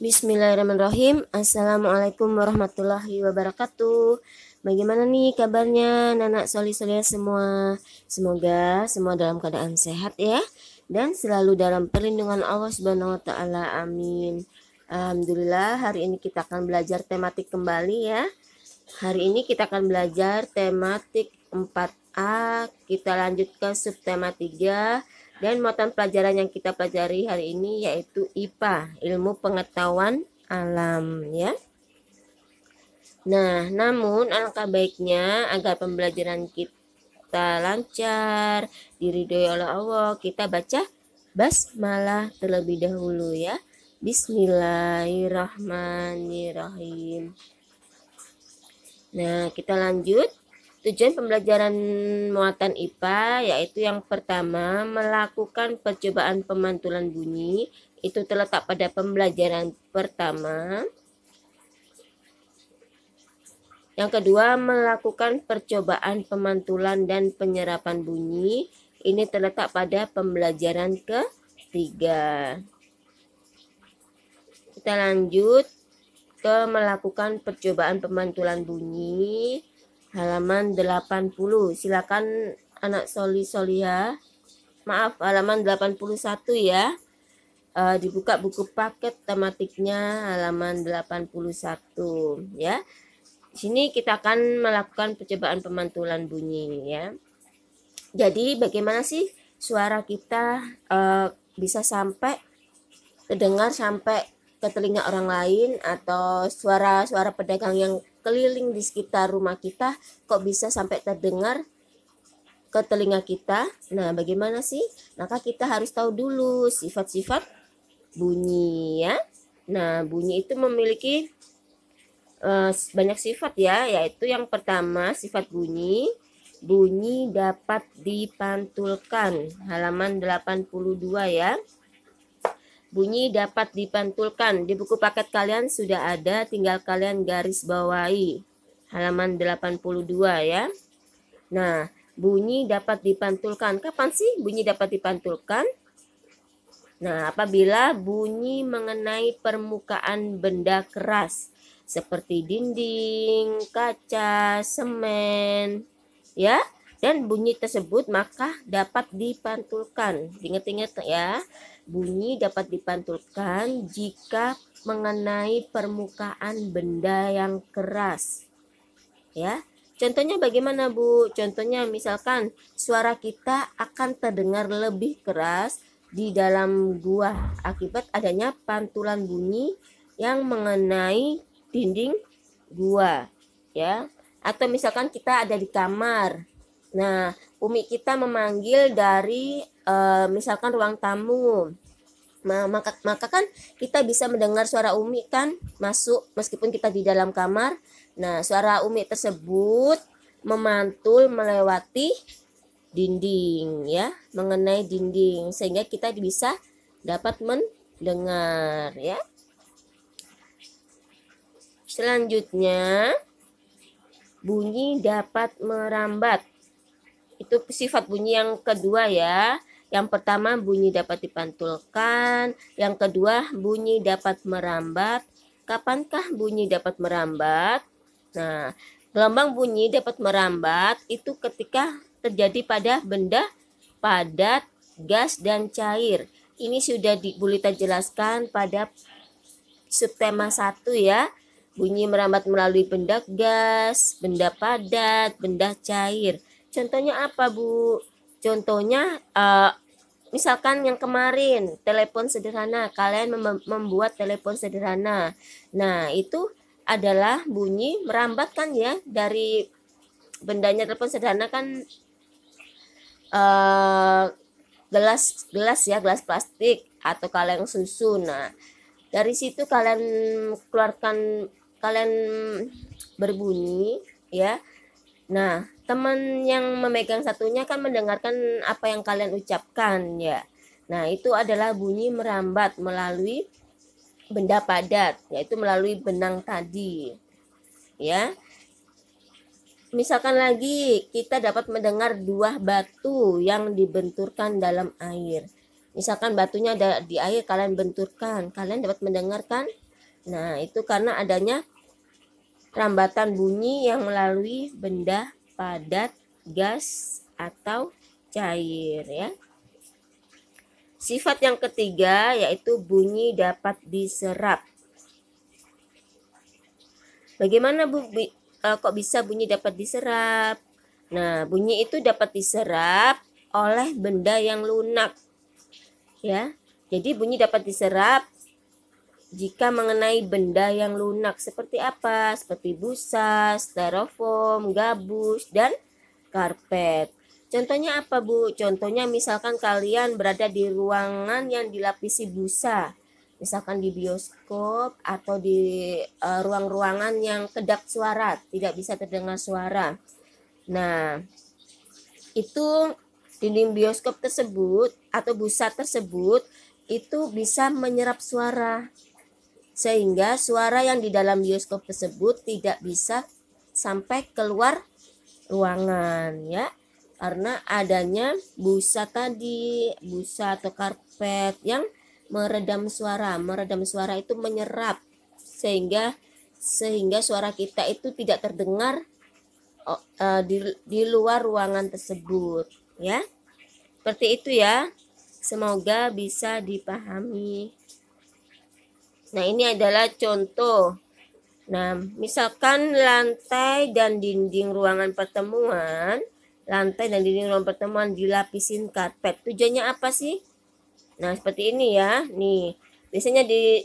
Bismillahirrahmanirrahim. Assalamualaikum warahmatullahi wabarakatuh. Bagaimana nih kabarnya anak soli-solia semua? Semoga semua dalam keadaan sehat ya, dan selalu dalam perlindungan Allah Subhanahu wa taala. Amin. Alhamdulillah, hari ini kita akan belajar tematik kembali ya. Hari ini kita akan belajar tematik 4A. Kita lanjut ke subtema 3. Dan mata pelajaran yang kita pelajari hari ini yaitu IPA, ilmu pengetahuan alam ya. Nah, namun alangkah baiknya agar pembelajaran kita lancar, diridhoi oleh Allah, kita baca basmalah terlebih dahulu ya. Bismillahirrahmanirrahim. Nah, kita lanjut. Tujuan pembelajaran muatan IPA yaitu yang pertama, melakukan percobaan pemantulan bunyi. Itu terletak pada pembelajaran pertama. Yang kedua, melakukan percobaan pemantulan dan penyerapan bunyi. Ini terletak pada pembelajaran ketiga. Kita lanjut ke melakukan percobaan pemantulan bunyi. Halaman 80. Silakan anak soli-solia. Maaf, halaman 81 ya. Dibuka buku paket tematiknya halaman 81 ya. Di sini kita akan melakukan percobaan pemantulan bunyi ya. Jadi bagaimana sih suara kita bisa sampai terdengar sampai ke telinga orang lain, atau suara-suara pedagang yang keliling di sekitar rumah kita kok bisa sampai terdengar ke telinga kita. Nah, bagaimana sih? Maka kita harus tahu dulu sifat-sifat bunyi ya. Nah, bunyi itu memiliki banyak sifat ya, yaitu yang pertama sifat bunyi dapat dipantulkan, halaman 82 ya. Bunyi dapat dipantulkan. Di buku paket kalian sudah ada, tinggal kalian garis bawahi. Halaman 82 ya. Nah, bunyi dapat dipantulkan. Kapan sih bunyi dapat dipantulkan? Nah, apabila bunyi mengenai permukaan benda keras seperti dinding, kaca, semen, ya. Dan bunyi tersebut maka dapat dipantulkan. Ingat-ingat ya. Bunyi dapat dipantulkan jika mengenai permukaan benda yang keras. Ya. Contohnya bagaimana, Bu? Contohnya misalkan suara kita akan terdengar lebih keras di dalam gua akibat adanya pantulan bunyi yang mengenai dinding gua, ya. Atau misalkan kita ada di kamar. Nah, umi kita memanggil dari misalkan ruang tamu. Maka kan kita bisa mendengar suara umi kan masuk meskipun kita di dalam kamar. Nah, suara umi tersebut memantul melewati dinding ya, mengenai dinding sehingga kita bisa dapat mendengar ya. Selanjutnya, bunyi dapat merambat. Itu sifat bunyi yang kedua ya. Yang pertama bunyi dapat dipantulkan, yang kedua bunyi dapat merambat. Kapankah bunyi dapat merambat? Nah, gelombang bunyi dapat merambat itu ketika terjadi pada benda padat, gas, dan cair. Ini sudah Bu Lita jelaskan pada subtema 1 ya. Bunyi merambat melalui benda gas, benda padat, benda cair. Contohnya apa, Bu? Contohnya misalkan yang kemarin telepon sederhana, kalian membuat telepon sederhana. Nah, itu adalah bunyi merambat kan ya, dari bendanya telepon sederhana kan gelas ya, gelas plastik atau kaleng susu. Nah, dari situ kalian berbunyi ya. Nah, teman yang memegang satunya kan mendengarkan apa yang kalian ucapkan ya. Nah, itu adalah bunyi merambat melalui benda padat, yaitu melalui benang tadi. Ya. Misalkan lagi kita dapat mendengar dua batu yang dibenturkan dalam air. Misalkan batunya ada di air, kalian benturkan, kalian dapat mendengarkan Nah, itu karena adanya rambatan bunyi yang melalui benda padat, gas, atau cair ya. Sifat yang ketiga yaitu bunyi dapat diserap. Bagaimana kok bisa bunyi dapat diserap? Nah, bunyi itu dapat diserap oleh benda yang lunak. Ya. Jadi bunyi dapat diserap jika mengenai benda yang lunak seperti apa? Seperti busa, styrofoam, gabus, dan karpet. Contohnya apa, Bu? Contohnya misalkan kalian berada di ruangan yang dilapisi busa. Misalkan di bioskop atau di ruang-ruangan yang kedap suara, tidak bisa terdengar suara. Nah, itu dinding bioskop tersebut atau busa tersebut itu bisa menyerap suara. Sehingga suara yang di dalam bioskop tersebut tidak bisa sampai keluar ruangan ya. Karena adanya busa tadi, busa atau karpet yang meredam suara. Meredam suara itu menyerap sehingga suara kita itu tidak terdengar di luar ruangan tersebut ya. Seperti itu ya. Semoga bisa dipahami. Nah, ini adalah contoh. Nah, misalkan lantai dan dinding ruangan pertemuan dilapisin karpet. Tujuannya apa sih? Nah, seperti ini ya. Nih, biasanya di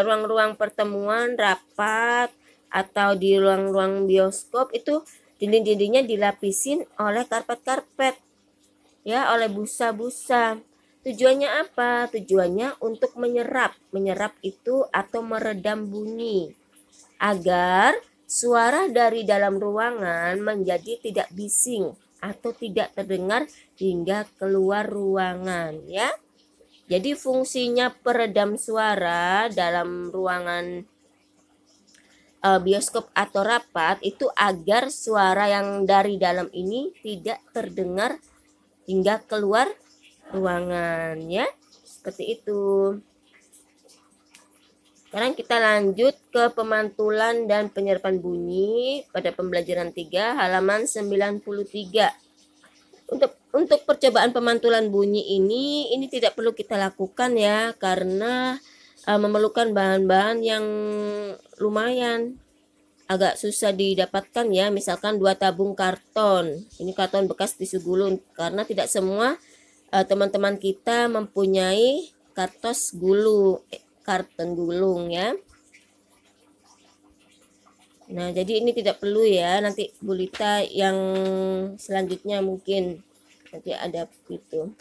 ruang-ruang pertemuan, rapat, atau di ruang-ruang bioskop itu dinding-dindingnya dilapisin oleh karpet-karpet. Ya, oleh busa-busa. Tujuannya apa? Tujuannya untuk menyerap itu atau meredam bunyi agar suara dari dalam ruangan menjadi tidak bising atau tidak terdengar hingga keluar ruangan ya. Jadi fungsinya peredam suara dalam ruangan bioskop atau rapat itu agar suara yang dari dalam ini tidak terdengar hingga keluar ruangan ya, seperti itu. Sekarang kita lanjut ke pemantulan dan penyerapan bunyi pada pembelajaran 3 halaman 93. Untuk percobaan pemantulan bunyi ini tidak perlu kita lakukan ya, karena memerlukan bahan-bahan yang lumayan agak susah didapatkan ya. Misalkan 2 tabung karton, ini karton bekas tisu gulung, karena tidak semua teman-teman kita mempunyai karton gulung ya. Nah, jadi ini tidak perlu ya, nanti Bu Lita yang selanjutnya mungkin nanti ada itu.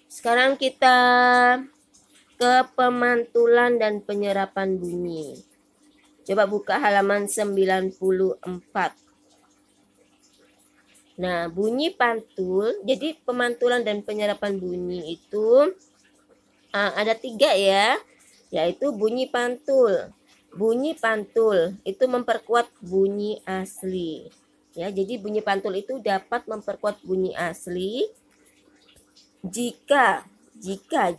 Sekarang kita ke pemantulan dan penyerapan bunyi. Coba buka halaman 94. Nah, bunyi pantul, jadi pemantulan dan penyerapan bunyi itu ada 3 ya, yaitu bunyi pantul. Bunyi pantul itu memperkuat bunyi asli. Ya, jadi bunyi pantul itu dapat memperkuat bunyi asli jika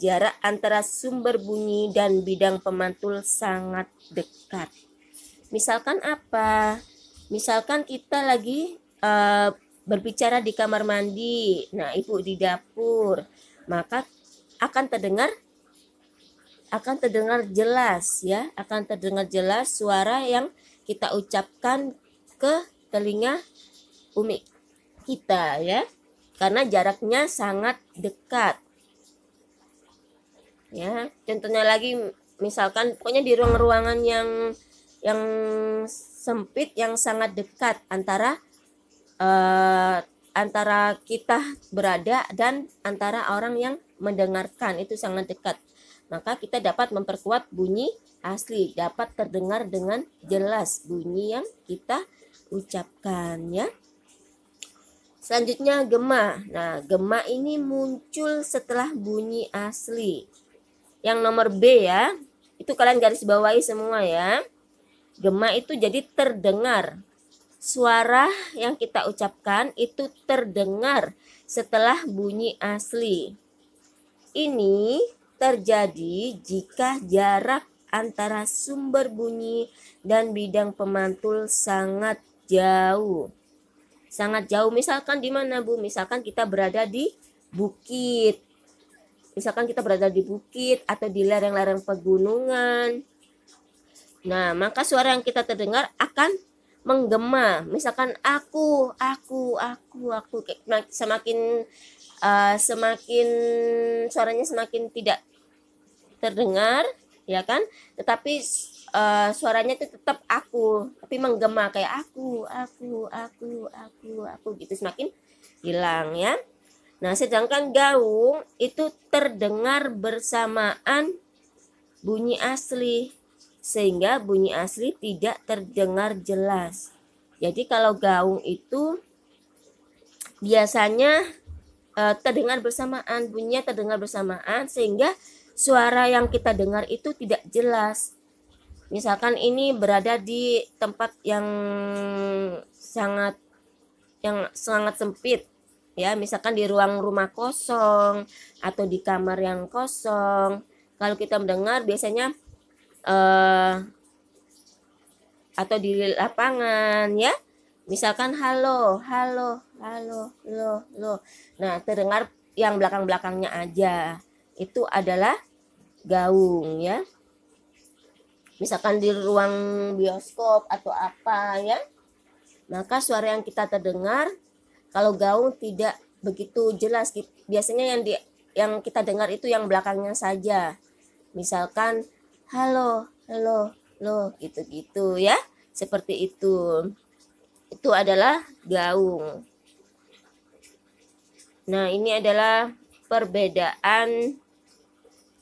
jarak antara sumber bunyi dan bidang pemantul sangat dekat. Misalkan apa? Misalkan kita lagi berbicara di kamar mandi, nah ibu di dapur, maka akan terdengar jelas ya, akan terdengar jelas suara yang kita ucapkan ke telinga umi kita ya, karena jaraknya sangat dekat ya. Contohnya lagi misalkan pokoknya di ruang-ruangan yang sempit yang sangat dekat antara kita berada dan antara orang yang mendengarkan, itu sangat dekat. Maka kita dapat memperkuat bunyi asli, dapat terdengar dengan jelas bunyi yang kita ucapkan ya. Selanjutnya gema. Nah, gema ini muncul setelah bunyi asli. Yang nomor B ya, itu kalian garis bawahi semua ya. Gema itu jadi terdengar. Suara yang kita ucapkan itu terdengar setelah bunyi asli. Ini terjadi jika jarak antara sumber bunyi dan bidang pemantul sangat jauh. Sangat jauh, misalkan di mana Bu? Misalkan kita berada di bukit. Misalkan kita berada di bukit atau di lereng-lereng pegunungan. Nah, maka suara yang kita terdengar akan menggema. Misalkan aku. Semakin suaranya semakin tidak terdengar, ya kan? Tetapi suaranya itu tetap aku, tapi menggema kayak aku gitu, semakin hilang ya. Nah, sedangkan gaung itu terdengar bersamaan bunyi asli, sehingga bunyi asli tidak terdengar jelas. Jadi kalau gaung itu biasanya terdengar bersamaan, bunyinya terdengar bersamaan, sehingga suara yang kita dengar itu tidak jelas. Misalkan ini berada di tempat yang sangat sempit, ya, misalkan di ruang rumah kosong atau di kamar yang kosong. Kalau kita mendengar biasanya atau di lapangan, ya, misalkan halo. Nah, terdengar yang belakang-belakangnya aja. Itu adalah gaung, ya. Misalkan di ruang bioskop atau apa, ya. Maka suara yang kita terdengar kalau gaung tidak begitu jelas. Biasanya yang kita dengar itu yang belakangnya saja. Misalkan halo, gitu-gitu, ya. Seperti itu. Itu adalah gaung. Nah, ini adalah perbedaan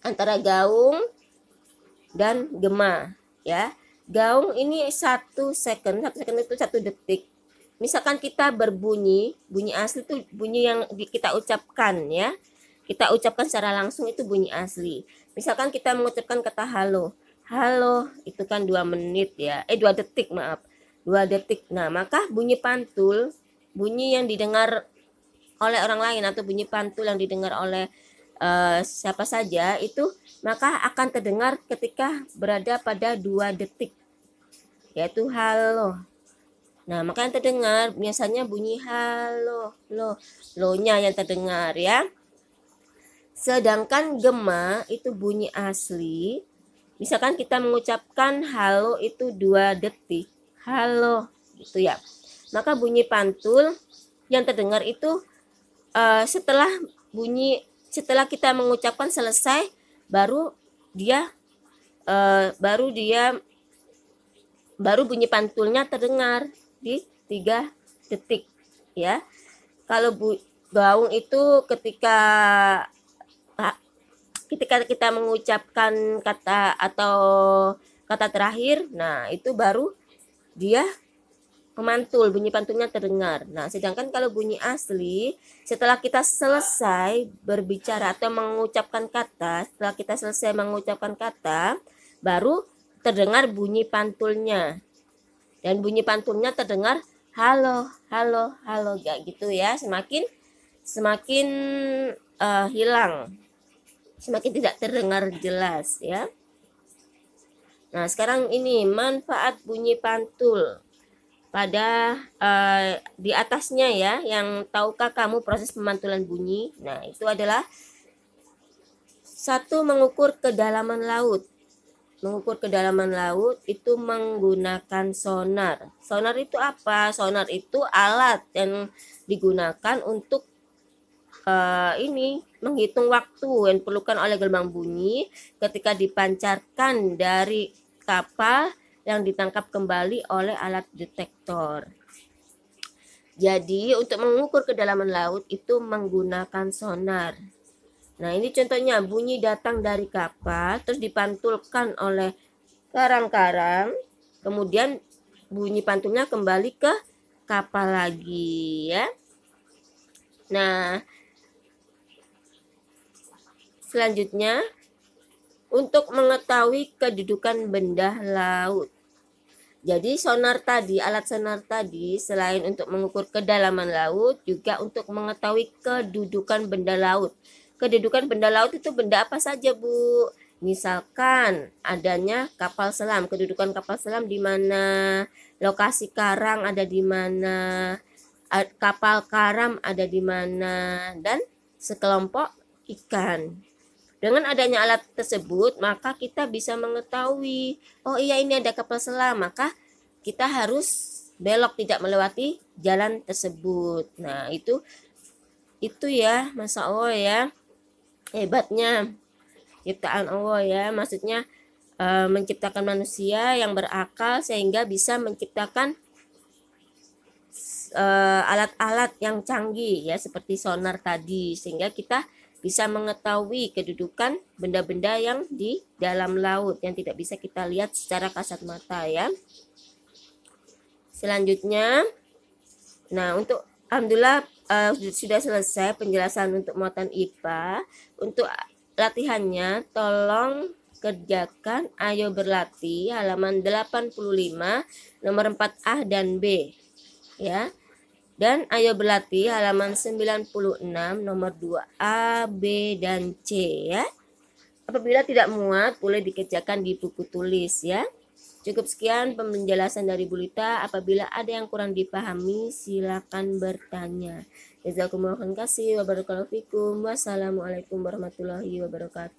antara gaung dan gema, ya. Gaung ini 1 second itu 1 detik. Misalkan kita berbunyi, bunyi asli itu bunyi yang kita ucapkan, ya. Kita ucapkan secara langsung itu bunyi asli. Misalkan kita mengucapkan kata halo, itu kan 2 menit, ya. 2 detik, maaf. 2 detik. Nah, maka bunyi pantul, bunyi yang didengar oleh orang lain atau bunyi pantul yang didengar oleh siapa saja itu, maka akan terdengar ketika berada pada 2 detik, yaitu halo. Nah, maka yang terdengar biasanya bunyi halo, lo-nya yang terdengar, ya. Sedangkan gema itu bunyi asli. Misalkan kita mengucapkan halo itu 2 detik, halo, gitu ya. Maka bunyi pantul yang terdengar itu setelah kita mengucapkan selesai, baru bunyi pantulnya terdengar di 3 detik, ya. Kalau gaung itu ketika kita mengucapkan kata atau kata terakhir, nah itu baru dia memantul, bunyi pantulnya terdengar. Nah, sedangkan kalau bunyi asli, setelah kita selesai berbicara atau mengucapkan kata, baru terdengar bunyi pantulnya. Dan bunyi pantulnya terdengar halo, kayak gitu, ya. Semakin hilang, semakin tidak terdengar jelas, ya. Nah, sekarang ini manfaat bunyi pantul pada di atasnya, ya, yang tahukah kamu proses pemantulan bunyi. Nah, itu adalah 1, mengukur kedalaman laut. Mengukur kedalaman laut itu menggunakan sonar. Sonar itu apa? Sonar itu alat yang digunakan untuk menghitung waktu yang diperlukan oleh gelombang bunyi ketika dipancarkan dari kapal yang ditangkap kembali oleh alat detektor. Jadi untuk mengukur kedalaman laut itu menggunakan sonar. Nah, ini contohnya, bunyi datang dari kapal terus dipantulkan oleh karang-karang, kemudian bunyi pantulnya kembali ke kapal lagi, ya. Nah, selanjutnya untuk mengetahui kedudukan benda laut. Jadi alat sonar tadi selain untuk mengukur kedalaman laut, juga untuk mengetahui kedudukan benda laut. kedudukan benda laut itu benda apa saja, Bu? Misalkan adanya kapal selam, kedudukan kapal selam di mana, lokasi karang ada di mana, kapal karam ada di mana, dan sekelompok ikan. Dengan adanya alat tersebut, maka kita bisa mengetahui, oh iya ini ada kapal selam, maka kita harus belok tidak melewati jalan tersebut. Nah, itu ya, Masya Allah ya, hebatnya ciptaan Allah ya, maksudnya menciptakan manusia yang berakal sehingga bisa menciptakan alat-alat yang canggih ya, seperti sonar tadi, sehingga kita bisa mengetahui kedudukan benda-benda yang di dalam laut yang tidak bisa kita lihat secara kasat mata ya. Selanjutnya, nah untuk alhamdulillah sudah selesai penjelasan untuk muatan IPA. Untuk latihannya tolong kerjakan Ayo Berlatih halaman 85 nomor 4A dan B ya. Dan Ayo Berlatih halaman 96 nomor 2A, B, dan C ya. Apabila tidak muat boleh dikerjakan di buku tulis ya. Cukup sekian penjelasan dari Bu Lita. Apabila ada yang kurang dipahami silakan bertanya. Jazakumullah khairan. Wassalamualaikum warahmatullahi wabarakatuh.